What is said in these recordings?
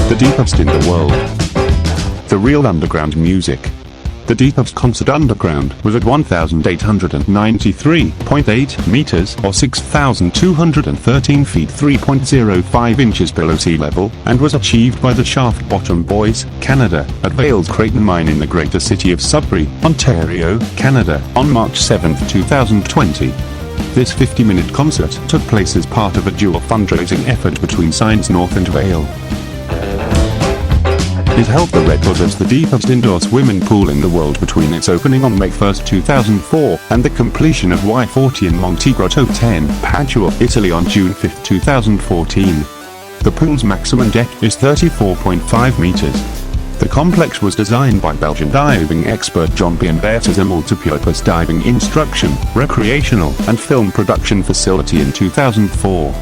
The deepest in the world. The real underground music. The deepest concert underground was at 1,893.8 meters or 6,213 feet 3.05 inches below sea level, and was achieved by the Shaft Bottom Boys, Canada, at Vale's Creighton Mine in the greater city of Sudbury, Ontario, Canada, on March 7, 2020. This 50-minute concert took place as part of a dual fundraising effort between Science North and Vale. It held the record as the deepest indoor swimming pool in the world between its opening on May 1, 2004, and the completion of Y40 in Monte Grotto 10, Padua, Italy on June 5, 2014. The pool's maximum depth is 34.5 meters. The complex was designed by Belgian diving expert John Bienvert as a multipurpose diving instruction, recreational, and film production facility in 2004.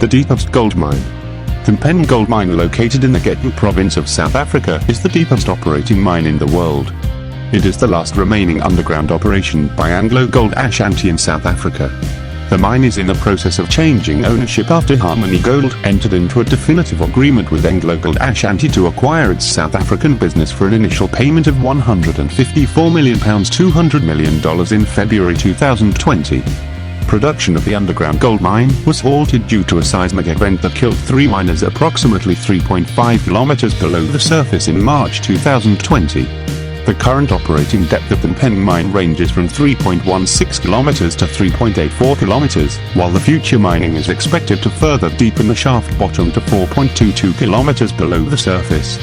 The deepest gold mine. The Mpen gold mine, located in the Gauteng province of South Africa, is the deepest operating mine in the world. It is the last remaining underground operation by Anglo Gold Ashanti in South Africa. The mine is in the process of changing ownership after Harmony Gold entered into a definitive agreement with Anglo Gold Ashanti to acquire its South African business for an initial payment of £154 million, $200 million in February 2020. Production of the underground gold mine was halted due to a seismic event that killed 3 miners approximately 3.5 kilometers below the surface in March 2020. The current operating depth of the Mpen mine ranges from 3.16 kilometers to 3.84 kilometers, while the future mining is expected to further deepen the shaft bottom to 4.22 kilometers below the surface.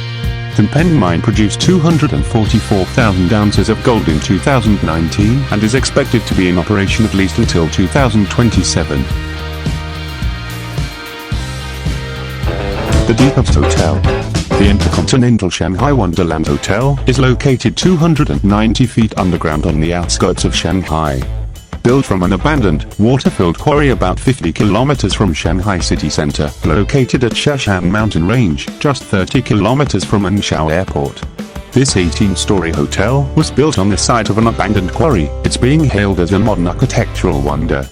The Mpen mine produced 244,000 ounces of gold in 2019 and is expected to be in operation at least until 2027. The deepest hotel. The Intercontinental Shanghai Wonderland Hotel is located 290 feet underground on the outskirts of Shanghai. Built from an abandoned, water-filled quarry about 50 kilometers from Shanghai city center, located at Shashan Mountain Range, just 30 kilometers from Anshao Airport. This 18-story hotel was built on the site of an abandoned quarry. It's being hailed as a modern architectural wonder.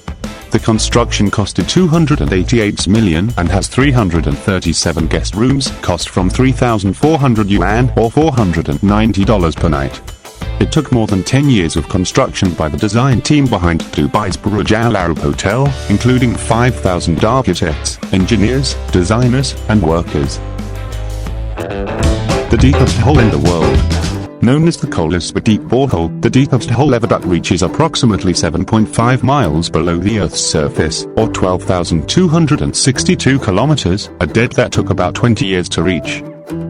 The construction costed 288 million and has 337 guest rooms, cost from 3,400 yuan or $490 per night. It took more than 10 years of construction by the design team behind Dubai's Burj Al Arab Hotel, including 5,000 architects, engineers, designers, and workers. The deepest hole in the world. Known as the Kolaspa Deep Borehole, the deepest hole ever dug reaches approximately 7.5 miles below the Earth's surface, or 12,262 kilometers, a depth that took about 20 years to reach.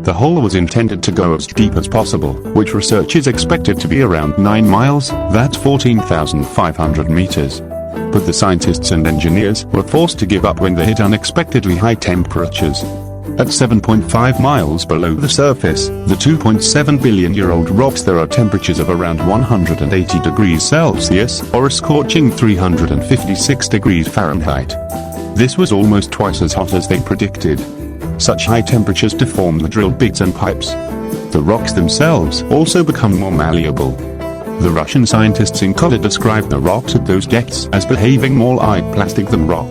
The hole was intended to go as deep as possible, which research is expected to be around 9 miles, that's 14,500 meters. But the scientists and engineers were forced to give up when they hit unexpectedly high temperatures. At 7.5 miles below the surface, the 2.7 billion-year-old rocks, there are temperatures of around 180 degrees Celsius, or a scorching 356 degrees Fahrenheit. This was almost twice as hot as they predicted. Such high temperatures deform the drilled bits and pipes. The rocks themselves also become more malleable. The Russian scientists in Kola described the rocks at those depths as behaving more like plastic than rock.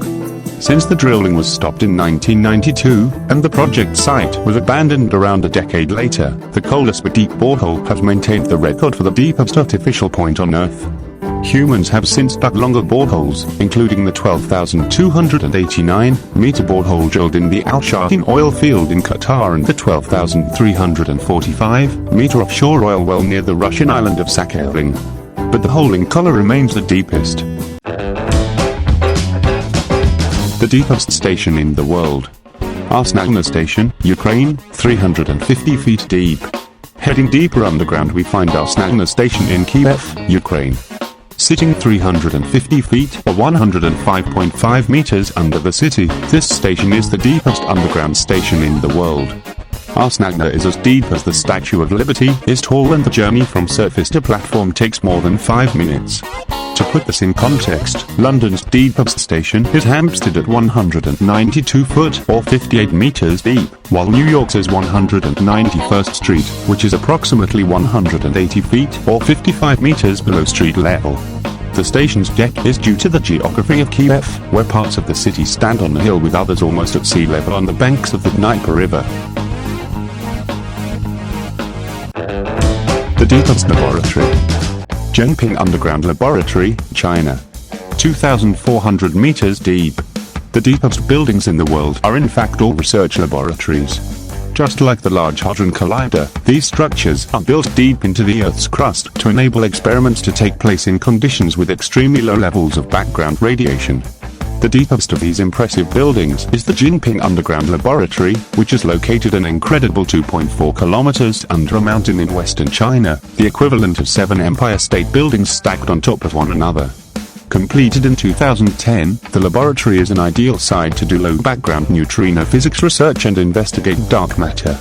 Since the drilling was stopped in 1992, and the project site was abandoned around a decade later, the Kolaspa Deep Borehole has maintained the record for the deepest artificial point on Earth. Humans have since dug longer boreholes, including the 12,289-meter borehole drilled in the Al Shaheen oil field in Qatar and the 12,345-meter offshore oil well near the Russian island of Sakhalin. But the hole in Kola remains the deepest. The deepest station in the world. Arsnagna Station, Ukraine, 350 feet deep. Heading deeper underground, we find Arsnagna Station in Kiev, Ukraine. Sitting 350 feet or 105.5 meters under the city, this station is the deepest underground station in the world. Arsnagna is as deep as the Statue of Liberty is tall, and the journey from surface to platform takes more than 5 minutes. To put this in context, London's deepest station is Hampstead at 192 foot or 58 meters deep, while New York's is 191st Street, which is approximately 180 feet or 55 meters below street level. The station's deck is due to the geography of Kiev, where parts of the city stand on a hill with others almost at sea level on the banks of the Dnieper River. The deepest laboratory. Zhengping Underground Laboratory, China. 2,400 meters deep. The deepest buildings in the world are in fact all research laboratories. Just like the Large Hadron Collider, these structures are built deep into the Earth's crust to enable experiments to take place in conditions with extremely low levels of background radiation. The deepest of these impressive buildings is the Zhengping Underground Laboratory, which is located an incredible 2.4 kilometers under a mountain in western China, the equivalent of 7 Empire State Buildings stacked on top of one another. Completed in 2010, the laboratory is an ideal site to do low background neutrino physics research and investigate dark matter.